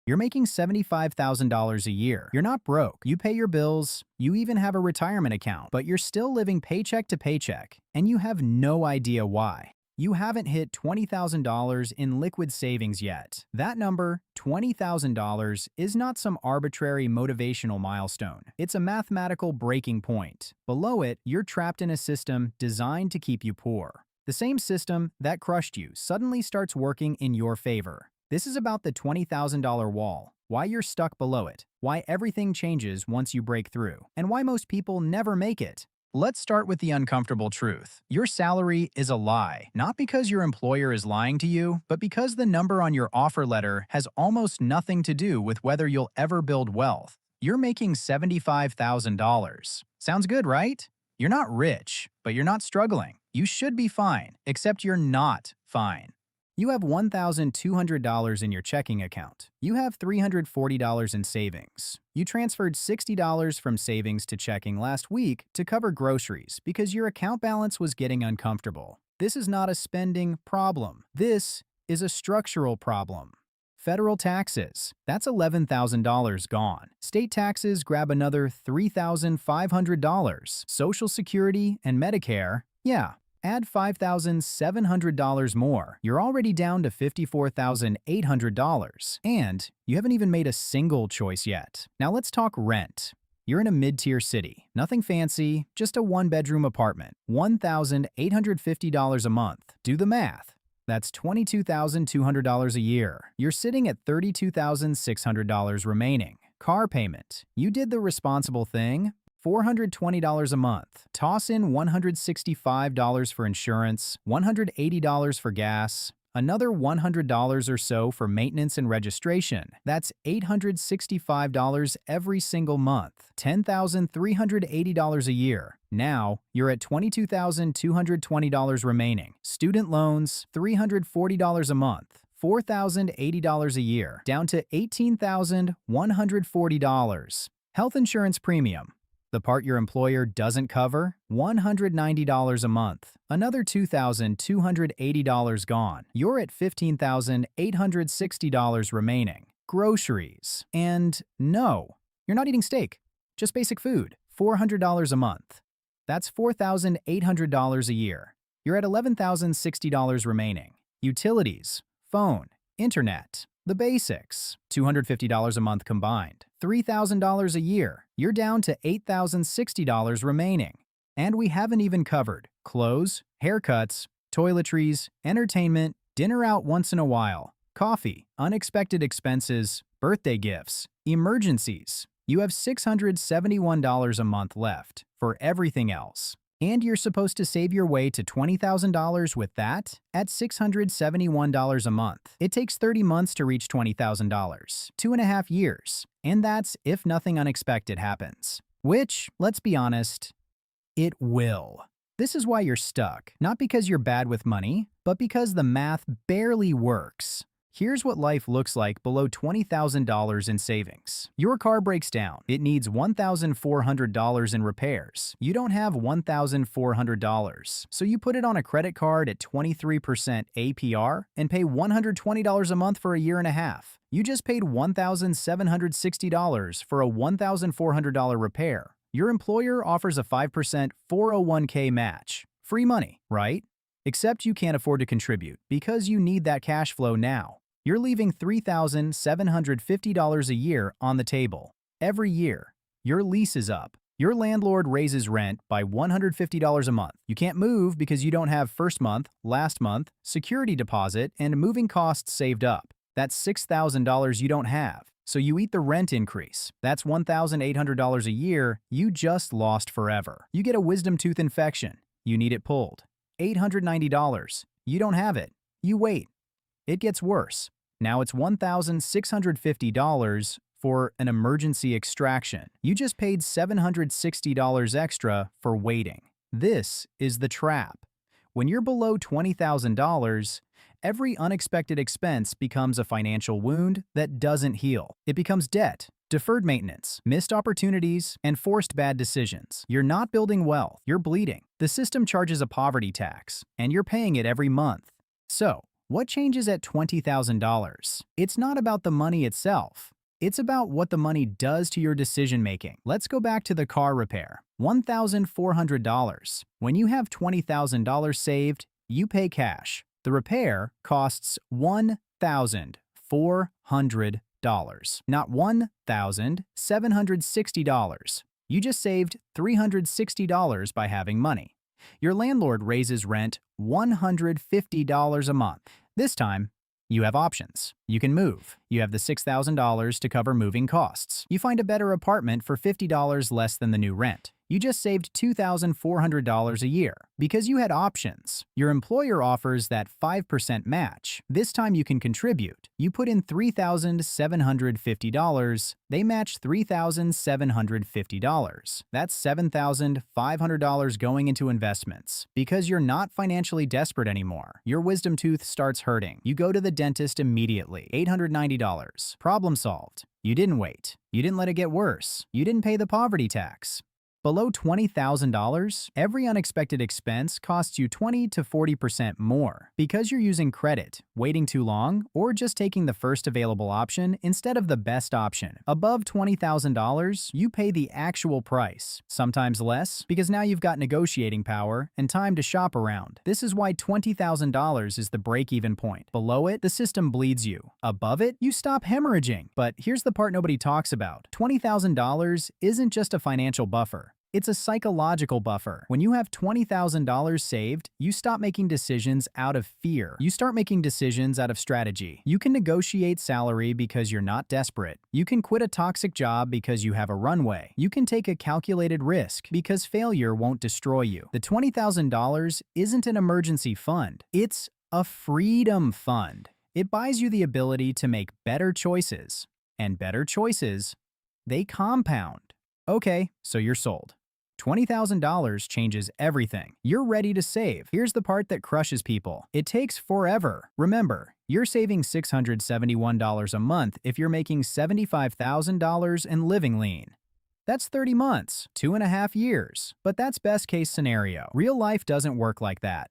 You're making $75,000 a year. You're not broke. You pay your bills. You even have a retirement account, but you're still living paycheck to paycheck, and you have no idea why. You haven't hit $20,000 in liquid savings yet. That number, $20,000, is not some arbitrary motivational milestone. It's a mathematical breaking point. Below it, you're trapped in a system designed to keep you poor. The same system that crushed you suddenly starts working in your favor. This is about the $20,000 wall, why you're stuck below it, why everything changes once you break through, and why most people never make it. Let's start with the uncomfortable truth. Your salary is a lie, not because your employer is lying to you, but because the number on your offer letter has almost nothing to do with whether you'll ever build wealth. You're making $75,000. Sounds good, right? You're not rich, but you're not struggling. You should be fine, except you're not fine. You have $1,200 in your checking account. You have $340 in savings. You transferred $60 from savings to checking last week to cover groceries because your account balance was getting uncomfortable. This is not a spending problem. This is a structural problem. Federal taxes, that's $11,000 gone. State taxes grab another $3,500. Social Security and Medicare, yeah. Add $5,700 more. You're already down to $54,800. And you haven't even made a single choice yet. Now let's talk rent. You're in a mid-tier city. Nothing fancy, just a one-bedroom apartment. $1,850 a month. Do the math. That's $22,200 a year. You're sitting at $32,600 remaining. Car payment. You did the responsible thing. $420 a month. Toss in $165 for insurance, $180 for gas, another $100 or so for maintenance and registration. That's $865 every single month, $10,380 a year. Now, you're at $22,220 remaining. Student loans, $340 a month. $4,080 a year, down to $18,140. Health insurance premium. The part your employer doesn't cover, $190 a month. Another $2,280 gone. You're at $15,860 remaining. Groceries. And no, you're not eating steak, just basic food. $400 a month. That's $4,800 a year. You're at $11,060 remaining. Utilities, phone, internet. The basics, $250 a month combined. $3,000 a year. You're down to $8,060 remaining. And we haven't even covered clothes, haircuts, toiletries, entertainment, dinner out once in a while, coffee, unexpected expenses, birthday gifts, emergencies. You have $671 a month left for everything else. And you're supposed to save your way to $20,000 with that at $671 a month. It takes 30 months to reach $20,000, 2.5 years. And that's if nothing unexpected happens. Which, let's be honest, it will. This is why you're stuck, not because you're bad with money, but because the math barely works. Here's what life looks like below $20,000 in savings. Your car breaks down. It needs $1,400 in repairs. You don't have $1,400, so you put it on a credit card at 23% APR and pay $120 a month for a year and a half. You just paid $1,760 for a $1,400 repair. Your employer offers a 5% 401k match. Free money, right? Except you can't afford to contribute because you need that cash flow now. You're leaving $3,750 a year on the table. Every year, your lease is up. Your landlord raises rent by $150 a month. You can't move because you don't have first month, last month, security deposit, and moving costs saved up. That's $6,000 you don't have. So you eat the rent increase. That's $1,800 a year you just lost forever. You get a wisdom tooth infection. You need it pulled. $890. You don't have it. You wait. It gets worse. Now it's $1,650 for an emergency extraction. You just paid $760 extra for waiting. This is the trap. When you're below $20,000, every unexpected expense becomes a financial wound that doesn't heal. It becomes debt, deferred maintenance, missed opportunities, and forced bad decisions. You're not building wealth, you're bleeding. The system charges a poverty tax, and you're paying it every month. So, What changes at $20,000? It's not about the money itself. It's about what the money does to your decision-making. Let's go back to the car repair. $1,400. When you have $20,000 saved, you pay cash. The repair costs $1,400, not $1,760. You just saved $360 by having money. Your landlord raises rent $150 a month. This time, you have options. You can move. You have the $6,000 to cover moving costs. You find a better apartment for $50 less than the new rent. You just saved $2,400 a year because you had options. Your employer offers that 5% match. This time you can contribute. You put in $3,750. They match $3,750. That's $7,500 going into investments. Because you're not financially desperate anymore. Your wisdom tooth starts hurting. You go to the dentist immediately. $890. Problem solved. You didn't wait. You didn't let it get worse. You didn't pay the poverty tax. Below $20,000, every unexpected expense costs you 20 to 40% more because you're using credit, waiting too long, or just taking the first available option instead of the best option. Above $20,000, you pay the actual price, sometimes less, because now you've got negotiating power and time to shop around. This is why $20,000 is the break-even point. Below it, the system bleeds you. Above it, you stop hemorrhaging. But here's the part nobody talks about. $20,000 isn't just a financial buffer. It's a psychological buffer. When you have $20,000 saved, you stop making decisions out of fear. You start making decisions out of strategy. You can negotiate salary because you're not desperate. You can quit a toxic job because you have a runway. You can take a calculated risk because failure won't destroy you. The $20,000 isn't an emergency fund. It's a freedom fund. It buys you the ability to make better choices. And better choices, they compound. Okay, so you're sold. $20,000 changes everything. You're ready to save. Here's the part that crushes people. It takes forever. Remember, you're saving $671 a month if you're making $75,000 and living lean. That's 30 months, 2.5 years. But that's best case scenario. Real life doesn't work like that.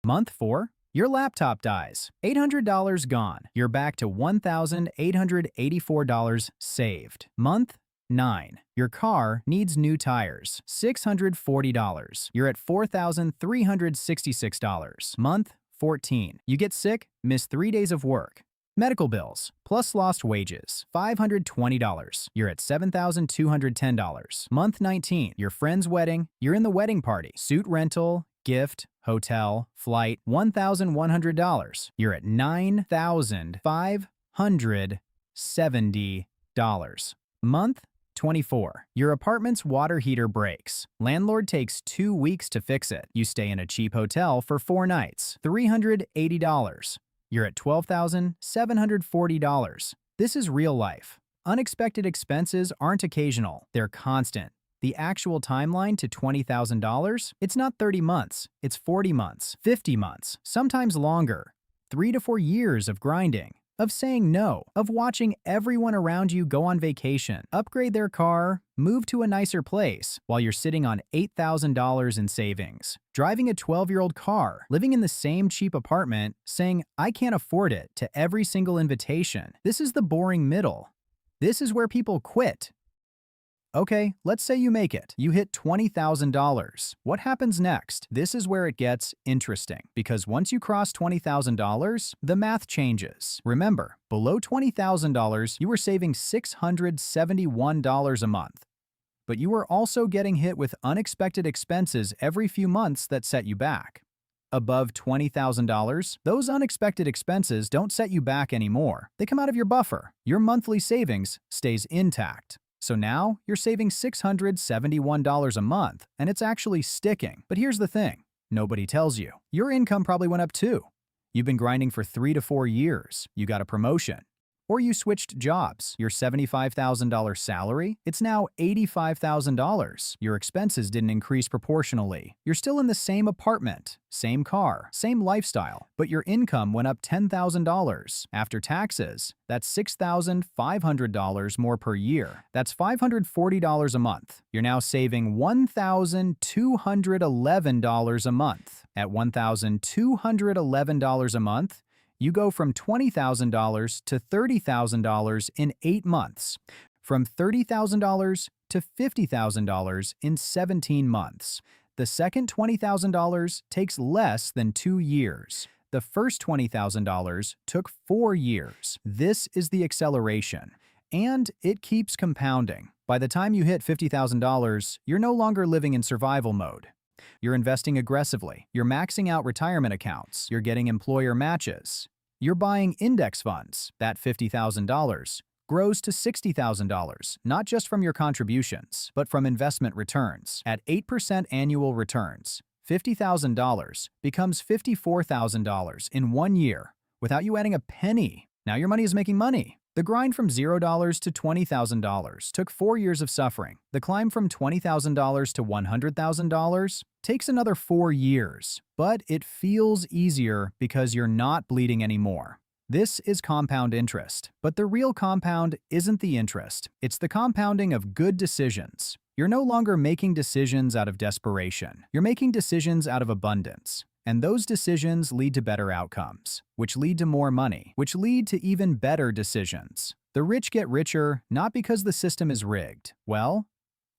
Month 4, your laptop dies. $800 gone. You're back to $1,884 saved. Month 9. Your car needs new tires. $640. You're at $4,366. Month 14. You get sick, miss 3 days of work. Medical bills, plus lost wages. $520. You're at $7,210. Month 19. Your friend's wedding. You're in the wedding party. Suit rental, gift, hotel, flight. $1,100. You're at $9,570. Month 24. Your apartment's water heater breaks. Landlord takes 2 weeks to fix it. You stay in a cheap hotel for 4 nights. $380. You're at $12,740. This is real life. Unexpected expenses aren't occasional. They're constant. The actual timeline to $20,000? It's not 30 months. It's 40 months, 50 months, sometimes longer. 3 to 4 years of grinding. Of saying no, of watching everyone around you go on vacation, upgrade their car, move to a nicer place while you're sitting on $8,000 in savings, driving a 12-year-old car, living in the same cheap apartment, saying, I can't afford it to every single invitation. This is the boring middle. This is where people quit. Okay, let's say you make it. You hit $20,000. What happens next? This is where it gets interesting, because once you cross $20,000, the math changes. Remember, below $20,000, you were saving $671 a month. But you were also getting hit with unexpected expenses every few months that set you back. Above $20,000, those unexpected expenses don't set you back anymore. They come out of your buffer. Your monthly savings stays intact. So now, you're saving $671 a month, and it's actually sticking. But here's the thing. Nobody tells you. Your income probably went up too. You've been grinding for 3 to 4 years. You got a promotion. Or you switched jobs. Your $75,000 salary, it's now $85,000. Your expenses didn't increase proportionally. You're still in the same apartment, same car, same lifestyle, but your income went up $10,000. After taxes, that's $6,500 more per year. That's $540 a month. You're now saving $1,211 a month. At $1,211 a month, you go from $20,000 to $30,000 in 8 months, from $30,000 to $50,000 in 17 months. The second $20,000 takes less than 2 years. The first $20,000 took 4 years. This is the acceleration, and it keeps compounding. By the time you hit $50,000, you're no longer living in survival mode. You're investing aggressively. You're maxing out retirement accounts. You're getting employer matches. You're buying index funds. That $50,000 grows to $60,000, not just from your contributions, but from investment returns. At 8% annual returns, $50,000 becomes $54,000 in 1 year without you adding a penny. Now your money is making money. The grind from $0 to $20,000 took 4 years of suffering. The climb from $20,000 to $100,000 takes another 4 years, but it feels easier because you're not bleeding anymore. This is compound interest, but the real compound isn't the interest. It's the compounding of good decisions. You're no longer making decisions out of desperation. You're making decisions out of abundance. And those decisions lead to better outcomes, which lead to more money, which lead to even better decisions. The rich get richer not because the system is rigged. Well,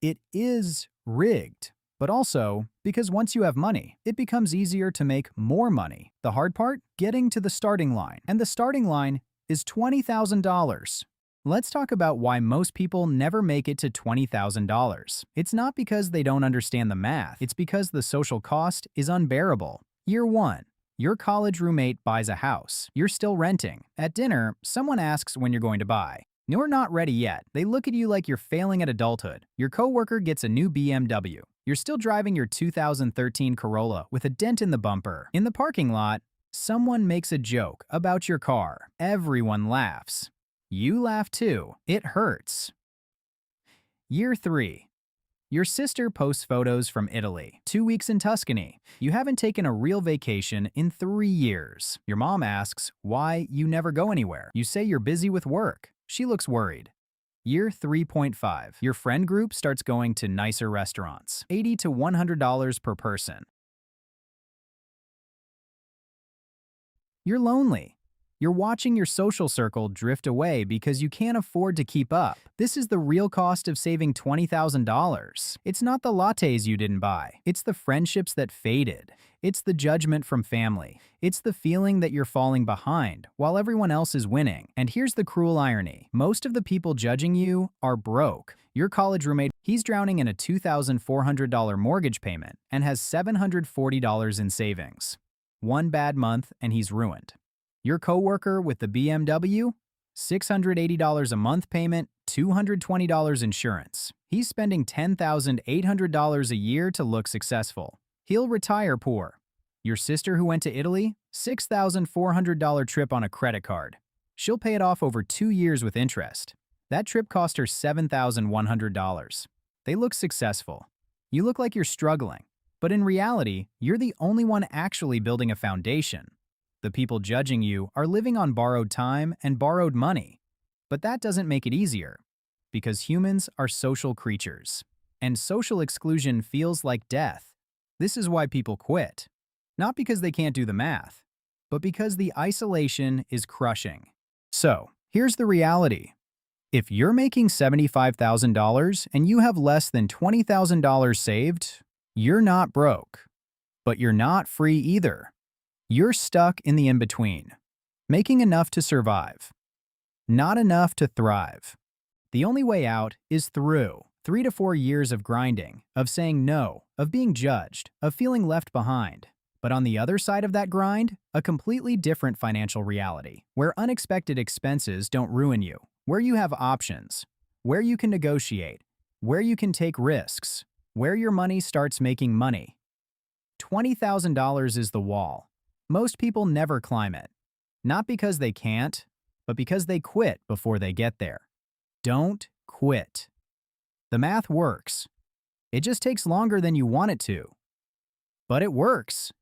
it is rigged, but also because once you have money, it becomes easier to make more money. The hard part? Getting to the starting line. And the starting line is $20,000. Let's talk about why most people never make it to $20,000. It's not because they don't understand the math. It's because the social cost is unbearable. Year 1. Your college roommate buys a house. You're still renting. At dinner, someone asks when you're going to buy. You're not ready yet. They look at you like you're failing at adulthood. Your coworker gets a new BMW. You're still driving your 2013 Corolla with a dent in the bumper. In the parking lot, someone makes a joke about your car. Everyone laughs. You laugh too. It hurts. Year 3. Your sister posts photos from Italy, 2 weeks in Tuscany. You haven't taken a real vacation in 3 years. Your mom asks why you never go anywhere. You say you're busy with work. She looks worried. Year 3.5. Your friend group starts going to nicer restaurants, $80 to $100 per person. You're lonely. You're watching your social circle drift away because you can't afford to keep up. This is the real cost of saving $20,000. It's not the lattes you didn't buy. It's the friendships that faded. It's the judgment from family. It's the feeling that you're falling behind while everyone else is winning. And here's the cruel irony. Most of the people judging you are broke. Your college roommate, he's drowning in a $2,400 mortgage payment and has $740 in savings. One bad month and he's ruined. Your coworker with the BMW, $680 a month payment, $220 insurance. He's spending $10,800 a year to look successful. He'll retire poor. Your sister who went to Italy, $6,400 trip on a credit card. She'll pay it off over 2 years with interest. That trip cost her $7,100. They look successful. You look like you're struggling. But in reality, you're the only one actually building a foundation. The people judging you are living on borrowed time and borrowed money. But that doesn't make it easier, because humans are social creatures, and social exclusion feels like death. This is why people quit. Not because they can't do the math, but because the isolation is crushing. So, here's the reality. If you're making $75,000 and you have less than $20,000 saved, you're not broke. But you're not free either. You're stuck in the in-between, making enough to survive, not enough to thrive. The only way out is through 3 to 4 years of grinding, of saying no, of being judged, of feeling left behind. But on the other side of that grind, a completely different financial reality, where unexpected expenses don't ruin you, where you have options, where you can negotiate, where you can take risks, where your money starts making money. $20,000 is the wall. Most people never climb it. Not because they can't, but because they quit before they get there. Don't quit. The math works. It just takes longer than you want it to. But it works.